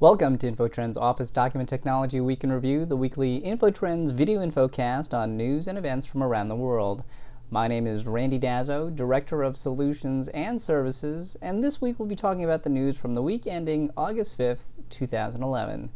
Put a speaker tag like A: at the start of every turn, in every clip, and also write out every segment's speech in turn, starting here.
A: Welcome to InfoTrends Office Document Technology Week in Review, the weekly InfoTrends video infocast on news and events from around the world. My name is Randy Dazzo, Director of Solutions and Services, and this week we'll be talking about the news from the week ending August 5th, 2011.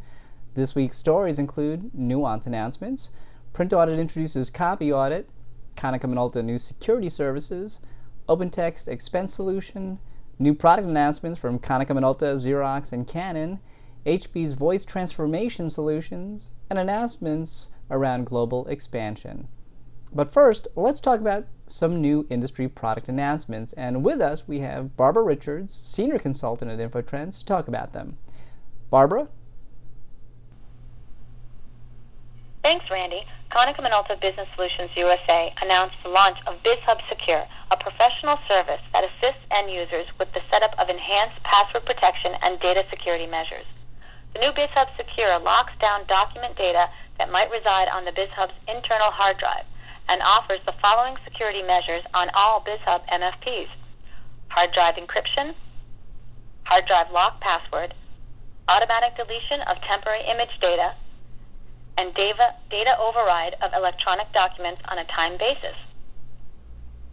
A: This week's stories include Nuance announcements, Print Audit introduces Copy Audit, Konica Minolta new security services, OpenText expense solution, new product announcements from Konica Minolta, Xerox, and Canon, HP's voice transformation solutions, and announcements around global expansion. But first, let's talk about some new industry product announcements, and with us we have Barbara Richards, Senior Consultant at InfoTrends, to talk about them. Barbara?
B: Thanks, Randy. Konica Minolta Business Solutions USA announced the launch of BizHub Secure, a professional service that assists end users with the setup of enhanced password protection and data security measures. The new BizHub Secure locks down document data that might reside on the BizHub's internal hard drive and offers the following security measures on all BizHub MFPs: hard drive encryption, hard drive lock password, automatic deletion of temporary image data, and data override of electronic documents on a time basis.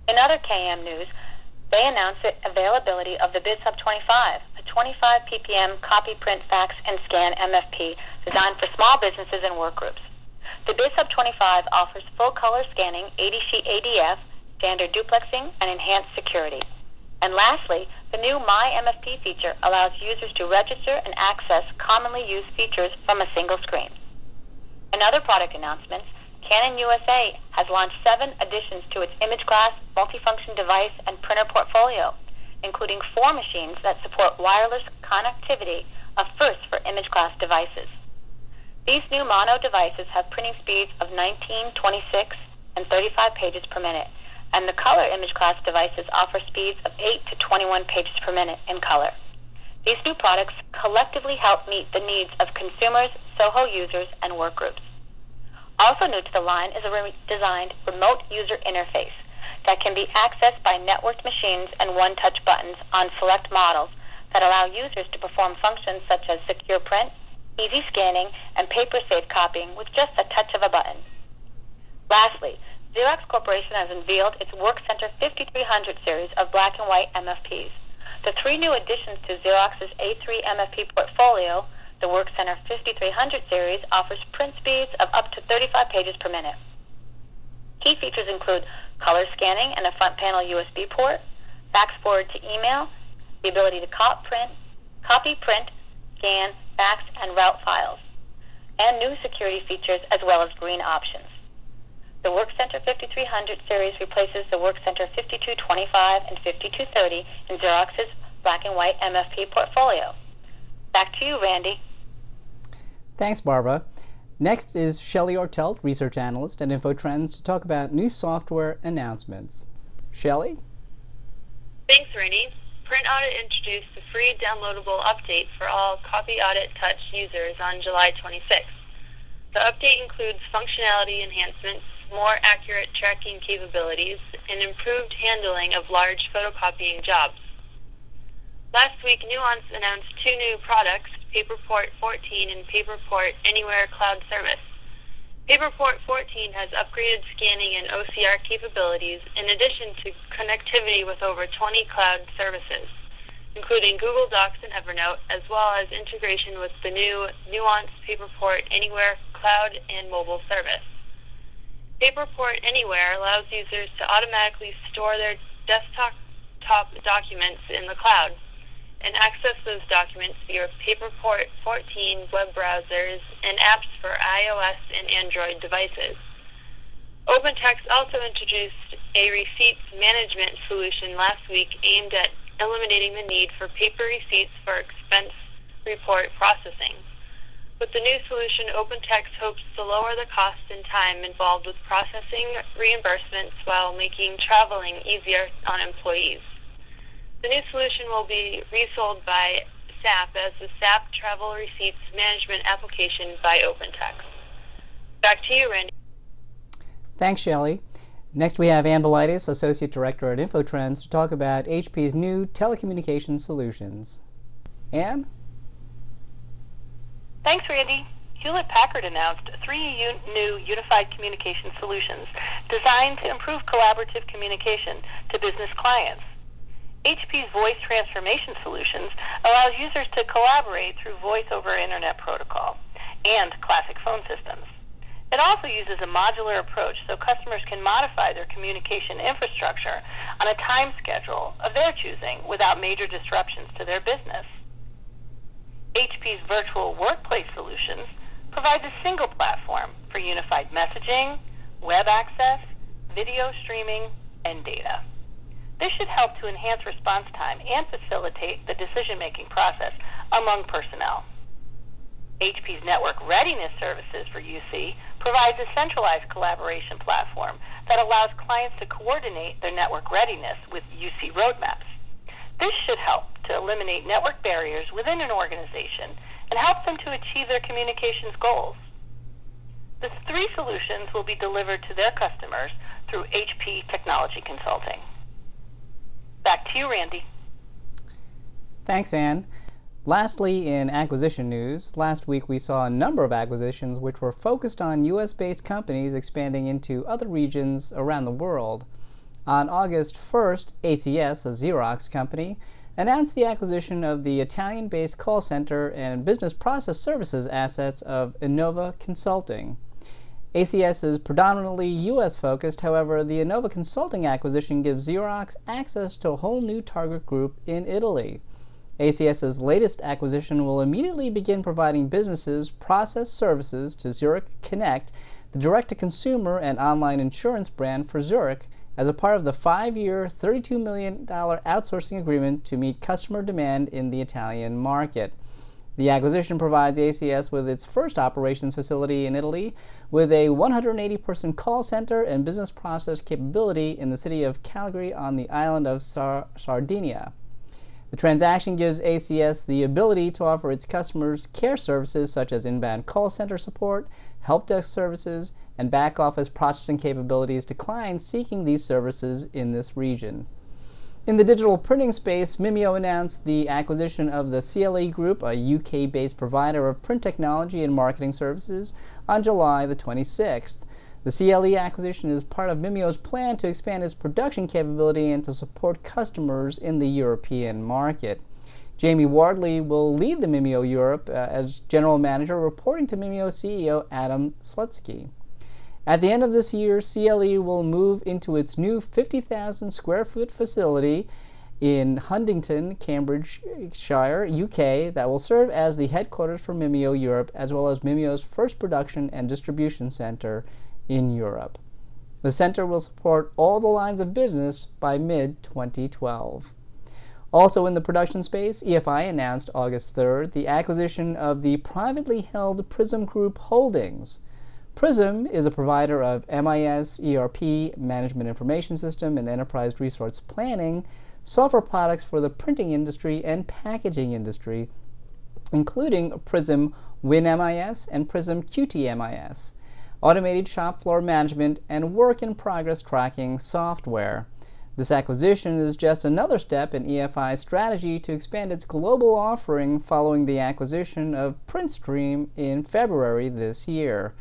B: In other KM news, they announced the availability of the BizHub 25, a 25 ppm copy, print, fax, and scan MFP designed for small businesses and workgroups. The BizHub 25 offers full-color scanning, 80-sheet ADF, standard duplexing, and enhanced security. And lastly, the new My MFP feature allows users to register and access commonly used features from a single screen. In other product announcements, Canon USA has launched 7 additions to its image glass, multifunction device, and printer portfolio, including 4 machines that support wireless connectivity, a first for image glass devices. These new mono devices have printing speeds of 19, 26, and 35 pages per minute, and the color image glass devices offer speeds of 8 to 21 pages per minute in color. These new products collectively help meet the needs of consumers, SOHO users, and workgroups. Also new to the line is a redesigned remote user interface that can be accessed by networked machines and one-touch buttons on select models that allow users to perform functions such as secure print, easy scanning, and paper-safe copying with just a touch of a button. Lastly, Xerox Corporation has unveiled its WorkCenter 5300 series of black and white MFPs. The 3 new additions to Xerox's A3 MFP portfolio, the WorkCenter 5300 series, offers print speeds of up to 35 pages per minute. Key features include color scanning and a front panel USB port, fax forward to email, the ability to copy, print, scan, fax, and route files, and new security features as well as green options. The WorkCenter 5300 series replaces the WorkCenter 5225 and 5230 in Xerox's black and white MFP portfolio. Back to you, Randy.
A: Thanks, Barbara. Next is Shelley Ortelt, Research Analyst at InfoTrends, to talk about new software announcements. Shelley?
C: Thanks, Randy. Print Audit introduced a free downloadable update for all Copy Audit Touch users on July 26th. The update includes functionality enhancements, more accurate tracking capabilities, and improved handling of large photocopying jobs. Last week, Nuance announced 2 new products, Paperport 14 and Paperport Anywhere Cloud Service. Paperport 14 has upgraded scanning and OCR capabilities in addition to connectivity with over 20 cloud services, including Google Docs and Evernote, as well as integration with the new Nuance Paperport Anywhere Cloud and Mobile service. Paperport Anywhere allows users to automatically store their desktop documents in the cloud and access those documents via Paperport 14 web browsers and apps for iOS and Android devices. OpenText also introduced a receipts management solution last week aimed at eliminating the need for paper receipts for expense report processing. With the new solution, OpenText hopes to lower the cost and time involved with processing reimbursements while making traveling easier on employees. The new solution will be resold by SAP as the SAP Travel Receipts Management application by OpenText. Back to you, Randy.
A: Thanks, Shelley. Next we have Ann Belaitis, Associate Director at InfoTrends, to talk about HP's new telecommunications solutions. Ann?
B: Thanks, Randy. Hewlett-Packard announced 3 new unified communication solutions designed to improve collaborative communication to business clients. HP's Voice Transformation Solutions allows users to collaborate through Voice over Internet Protocol and classic phone systems. It also uses a modular approach so customers can modify their communication infrastructure on a time schedule of their choosing without major disruptions to their business. HP's Virtual Workplace Solutions provides a single platform for unified messaging, web access, video streaming, and data. This should help to enhance response time and facilitate the decision-making process among personnel. HP's Network Readiness Services for UC provides a centralized collaboration platform that allows clients to coordinate their network readiness with UC roadmaps. This should help to eliminate network barriers within an organization and help them to achieve their communications goals. The 3 solutions will be delivered to their customers through HP Technology Consulting. Back to you, Randy.
A: Thanks, Ann. Lastly, in acquisition news, last week we saw a number of acquisitions which were focused on U.S.-based companies expanding into other regions around the world. On August 1st, ACS, a Xerox company, announced the acquisition of the Italian-based call center and business process services assets of Innova Consulting. ACS is predominantly U.S.-focused, however, the Innova Consulting acquisition gives Xerox access to a whole new target group in Italy. ACS's latest acquisition will immediately begin providing businesses process services to Zurich Connect, the direct-to-consumer and online insurance brand for Zurich, as a part of the 5-year, $32 million outsourcing agreement to meet customer demand in the Italian market. The acquisition provides ACS with its first operations facility in Italy, with a 180-person call center and business process capability in the city of Cagliari on the island of Sardinia. The transaction gives ACS the ability to offer its customers care services such as inbound call center support, help desk services, and back office processing capabilities to clients seeking these services in this region. In the digital printing space, Mimio announced the acquisition of the CLE Group, a UK-based provider of print technology and marketing services, on July the 26th. The CLE acquisition is part of Mimio's plan to expand its production capability and to support customers in the European market. Jamie Wardley will lead the Mimio Europe as General Manager, reporting to Mimio CEO Adam Slutsky. At the end of this year, CLE will move into its new 50,000 square foot facility in Huntington, Cambridgeshire, UK, that will serve as the headquarters for Mimio Europe, as well as Mimio's first production and distribution center in Europe. The center will support all the lines of business by mid-2012. Also in the production space, EFI announced August 3rd the acquisition of the privately held Prism Group Holdings. Prism is a provider of MIS, ERP, Management Information System, and Enterprise Resource Planning software products for the printing industry and packaging industry, including Prism WinMIS and Prism QTMIS, automated shop floor management, and work-in-progress tracking software. This acquisition is just another step in EFI's strategy to expand its global offering following the acquisition of Printstream in February this year.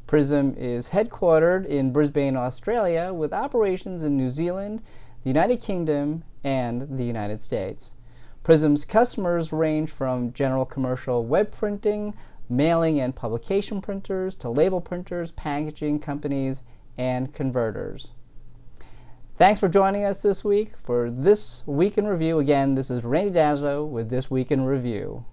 A: Prism is headquartered in Brisbane, Australia, with operations in New Zealand, the United Kingdom, and the United States. Prism's customers range from general commercial web printing, mailing and publication printers, to label printers, packaging companies, and converters. Thanks for joining us this week for This Week in Review. Again, this is Randy Dazzo with This Week in Review.